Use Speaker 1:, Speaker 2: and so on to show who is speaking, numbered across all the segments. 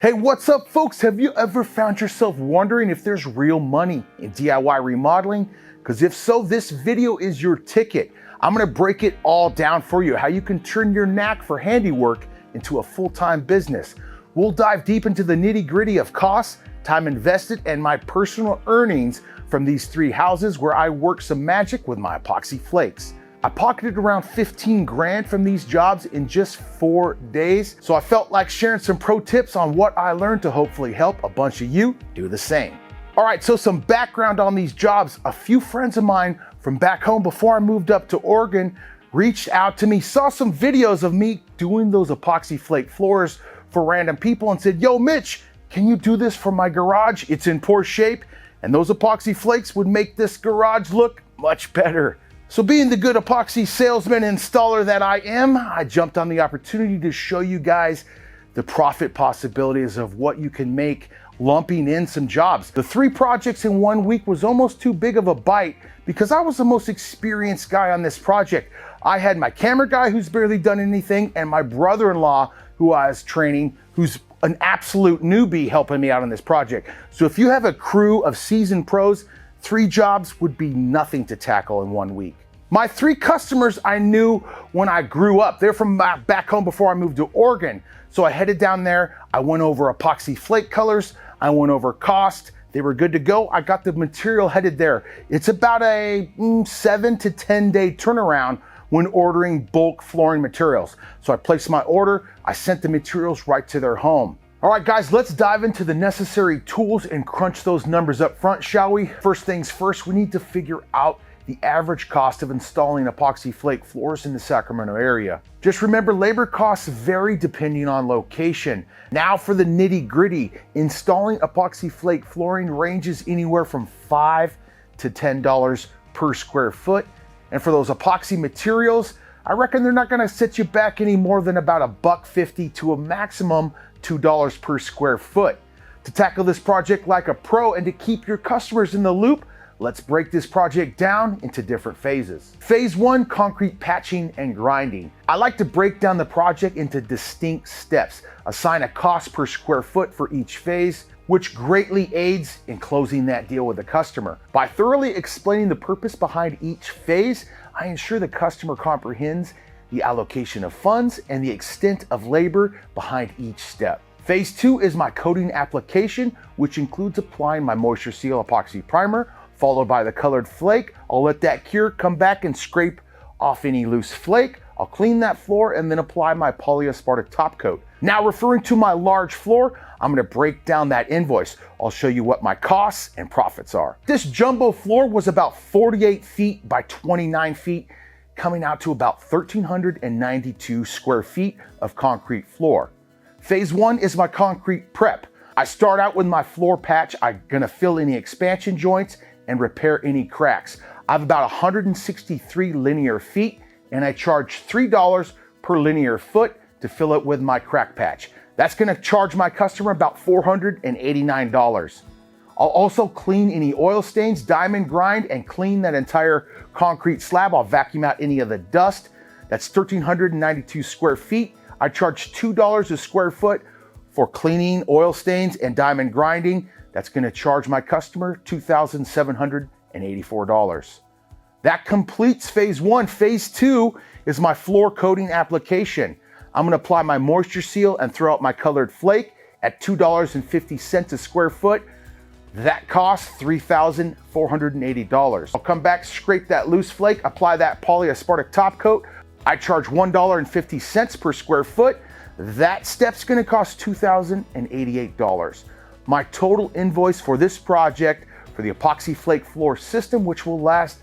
Speaker 1: Hey, what's up, folks? Have you ever found yourself wondering if there's real money in DIY remodeling? Because if so, this video is your ticket. I'm gonna break it all down for you, how you can turn your knack for handiwork into a full-time business. We'll dive deep into the nitty-gritty of costs, time invested, and my personal earnings from these three houses where I work some magic with my epoxy flakes. I pocketed around 15 grand from these jobs in just 4 days, so I felt like sharing some pro tips on what I learned to hopefully help a bunch of you do the same. All right, so some background on these jobs. A few friends of mine from back home before I moved up to Oregon reached out to me, saw some videos of me doing those epoxy flake floors for random people and said, "Yo, Mitch, can you do this for my garage? It's in poor shape, and those epoxy flakes would make this garage look much better." So being the good epoxy salesman installer that I am, I jumped on the opportunity to show you guys the profit possibilities of what you can make lumping in some jobs. The 3 projects in 1 week was almost too big of a bite because I was the most experienced guy on this project. I had my camera guy who's barely done anything and my brother-in-law who I was training, who's an absolute newbie helping me out on this project. So if you have a crew of seasoned pros, 3 jobs would be nothing to tackle in 1 week. My 3 customers I knew when I grew up. They're from back home before I moved to Oregon. So I headed down there, I went over epoxy flake colors, I went over cost, they were good to go. I got the material headed there. It's about a 7 to 10 day turnaround when ordering bulk flooring materials. So I placed my order, I sent the materials right to their home. All right, guys, let's dive into the necessary tools and crunch those numbers up front, shall we? First things first, we need to figure out the average cost of installing epoxy flake floors in the Sacramento area. Just remember, labor costs vary depending on location. Now for the nitty-gritty, installing epoxy flake flooring ranges anywhere from $5 to $10 per square foot. And for those epoxy materials, I reckon they're not gonna set you back any more than about $1.50 to a maximum $2 per square foot. To tackle this project like a pro and to keep your customers in the loop, let's break this project down into different phases. Phase 1, concrete patching and grinding. I like to break down the project into distinct steps, assign a cost per square foot for each phase, which greatly aids in closing that deal with the customer. By thoroughly explaining the purpose behind each phase, I ensure the customer comprehends the allocation of funds and the extent of labor behind each step. Phase 2 is my coating application, which includes applying my Moisture Seal epoxy primer, followed by the colored flake. I'll let that cure, come back and scrape off any loose flake. I'll clean that floor and then apply my polyaspartic top coat. Now, referring to my large floor, I'm gonna break down that invoice. I'll show you what my costs and profits are. This jumbo floor was about 48 feet by 29 feet, coming out to about 1,392 square feet of concrete floor. Phase 1 is my concrete prep. I start out with my floor patch. I'm gonna fill any expansion joints and repair any cracks. I have about 163 linear feet and I charge $3 per linear foot to fill it with my crack patch. That's gonna charge my customer about $489. I'll also clean any oil stains, diamond grind, and clean that entire concrete slab. I'll vacuum out any of the dust. That's 1,392 square feet. I charge $2 a square foot for cleaning oil stains and diamond grinding. That's gonna charge my customer $2,784. That completes phase 1. Phase 2 is my floor coating application. I'm gonna apply my Moisture Seal and throw out my colored flake at $2.50 a square foot. That costs $3,480. I'll come back, scrape that loose flake, apply that polyaspartic top coat. I charge $1.50 per square foot. That step's gonna cost $2,088. My total invoice for this project for the epoxy flake floor system, which will last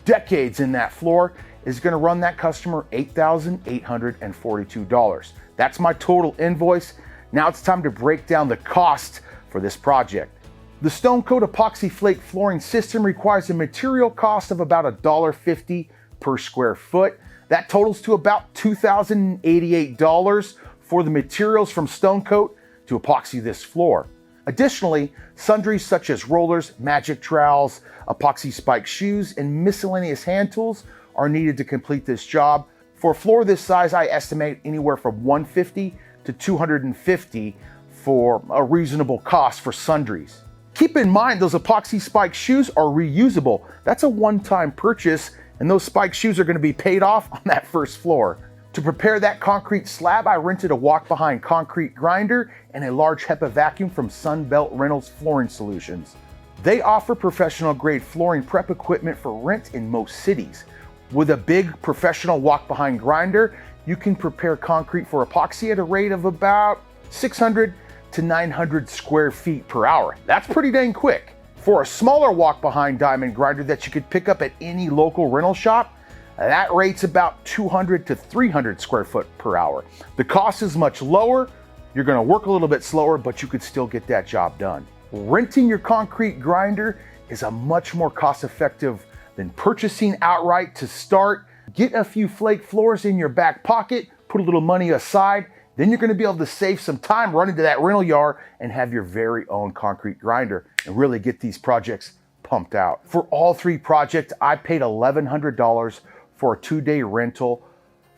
Speaker 1: decades in that floor, is gonna run that customer $8,842. That's my total invoice. Now it's time to break down the cost for this project. The Stone Coat epoxy flake flooring system requires a material cost of about $1.50 per square foot. That totals to about $2,088 for the materials from Stone Coat to epoxy this floor. Additionally, sundries such as rollers, magic trowels, epoxy spike shoes, and miscellaneous hand tools are needed to complete this job. For a floor this size, I estimate anywhere from $150 to $250 for a reasonable cost for sundries. Keep in mind those epoxy spike shoes are reusable. That's a one-time purchase, and those spike shoes are going to be paid off on that first floor. To prepare that concrete slab, I rented a walk-behind concrete grinder and a large HEPA vacuum from Sunbelt Rentals Flooring Solutions. They offer professional-grade flooring prep equipment for rent in most cities. With a big professional walk-behind grinder, you can prepare concrete for epoxy at a rate of about 600 to 900 square feet per hour. That's pretty dang quick. For a smaller walk-behind diamond grinder that you could pick up at any local rental shop, that rate's about 200 to 300 square foot per hour. The cost is much lower. You're gonna work a little bit slower, but you could still get that job done. Renting your concrete grinder is a much more cost-effective than purchasing outright to start. Get a few flake floors in your back pocket, put a little money aside, then you're gonna be able to save some time running to that rental yard and have your very own concrete grinder and really get these projects pumped out. For all three projects, I paid $1,100 for a 2-day rental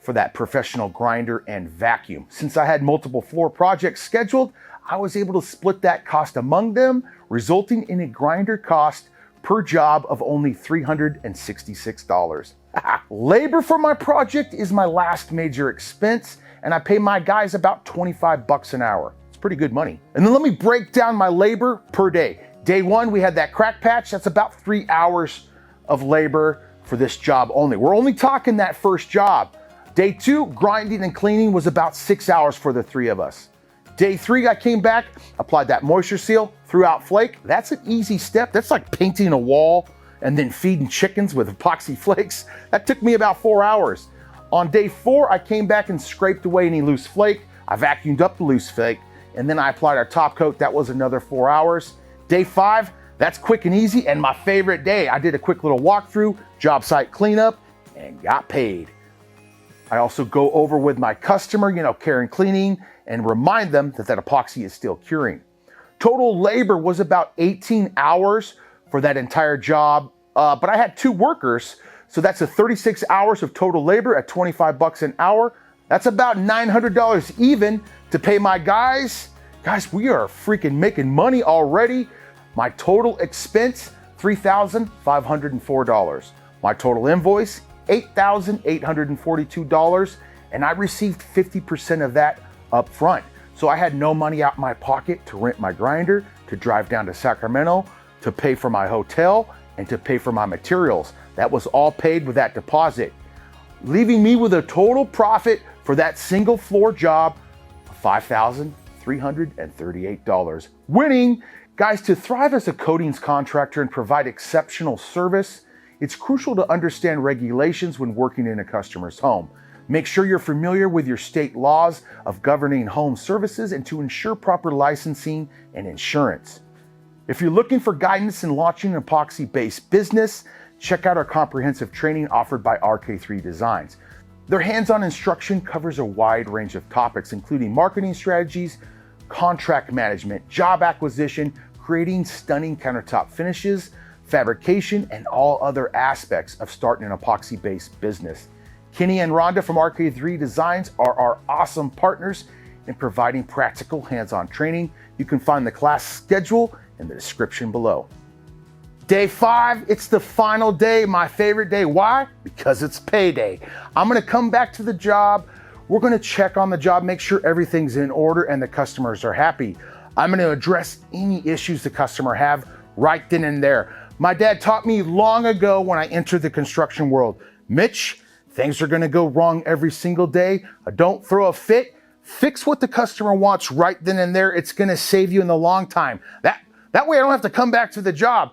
Speaker 1: for that professional grinder and vacuum. Since I had multiple floor projects scheduled, I was able to split that cost among them, resulting in a grinder cost per job of only $366. Labor for my project is my last major expense, and I pay my guys about 25 bucks an hour. It's pretty good money. And then let me break down my labor per day. Day one, we had that crack patch. That's about 3 hours of labor for this job only. We're only talking that first job. Day two, grinding and cleaning was about 6 hours for the three of us. Day three, I came back, applied that moisture seal, threw out flake. That's an easy step. That's like painting a wall and then feeding chickens with epoxy flakes. That took me about 4 hours. On day four, I came back and scraped away any loose flake. I vacuumed up the loose flake, and then I applied our top coat. That was another 4 hours. Day five, that's quick and easy, and my favorite day. I did a quick little walkthrough, job site cleanup, and got paid. I also go over with my customer, care and cleaning, and remind them that that epoxy is still curing. Total labor was about 18 hours for that entire job, but I had 2 workers, so that's a 36 hours of total labor at 25 bucks an hour. That's about $900 even to pay my guys. Guys, we are freaking making money already. My total expense, $3,504. My total invoice, $8,842, and I received 50% of that up front. So I had no money out of my pocket to rent my grinder, to drive down to Sacramento, to pay for my hotel, and to pay for my materials. That was all paid with that deposit, leaving me with a total profit for that single floor job of $5,338. Winning. Guys, to thrive as a coatings contractor and provide exceptional service, it's crucial to understand regulations when working in a customer's home. Make sure you're familiar with your state laws of governing home services and to ensure proper licensing and insurance. If you're looking for guidance in launching an epoxy-based business, check out our comprehensive training offered by RK3 Designs. Their hands-on instruction covers a wide range of topics, including marketing strategies, contract management, job acquisition, creating stunning countertop finishes, fabrication, and all other aspects of starting an epoxy-based business. Kenny and Rhonda from RK3 Designs are our awesome partners in providing practical hands-on training. You can find the class schedule in the description below. Day 5, it's the final day, my favorite day. Why? Because it's payday. I'm gonna come back to the job. We're gonna check on the job, make sure everything's in order and the customers are happy. I'm gonna address any issues the customer have right then and there. My dad taught me long ago when I entered the construction world, Mitch, things are gonna go wrong every single day. Don't throw a fit. Fix what the customer wants right then and there. It's gonna save you in the long time. That way I don't have to come back to the job.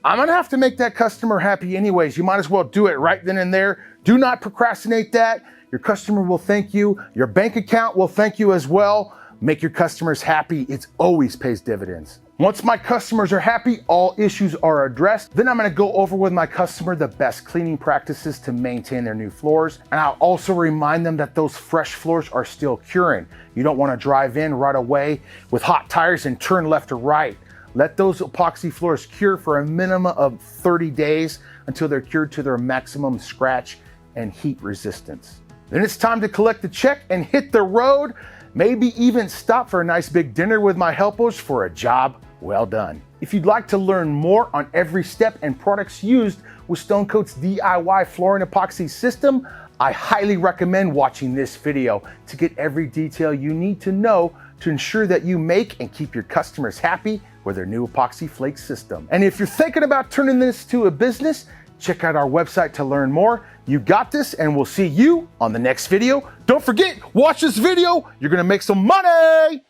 Speaker 1: I'm gonna have to make that customer happy anyways. You might as well do it right then and there. Do not procrastinate that. Your customer will thank you. Your bank account will thank you as well. Make your customers happy. It always pays dividends. Once my customers are happy, all issues are addressed. Then I'm gonna go over with my customer the best cleaning practices to maintain their new floors. And I'll also remind them that those fresh floors are still curing. You don't wanna drive in right away with hot tires and turn left or right. Let those epoxy floors cure for a minimum of 30 days until they're cured to their maximum scratch and heat resistance. Then it's time to collect the check and hit the road. Maybe even stop for a nice big dinner with my helpers for a job well done. If you'd like to learn more on every step and products used with StoneCoat's DIY flooring epoxy system, I highly recommend watching this video to get every detail you need to know to ensure that you make and keep your customers happy with their new epoxy flake system. And if you're thinking about turning this to a business, check out our website to learn more. You got this, and we'll see you on the next video. Don't forget, watch this video. You're gonna make some money.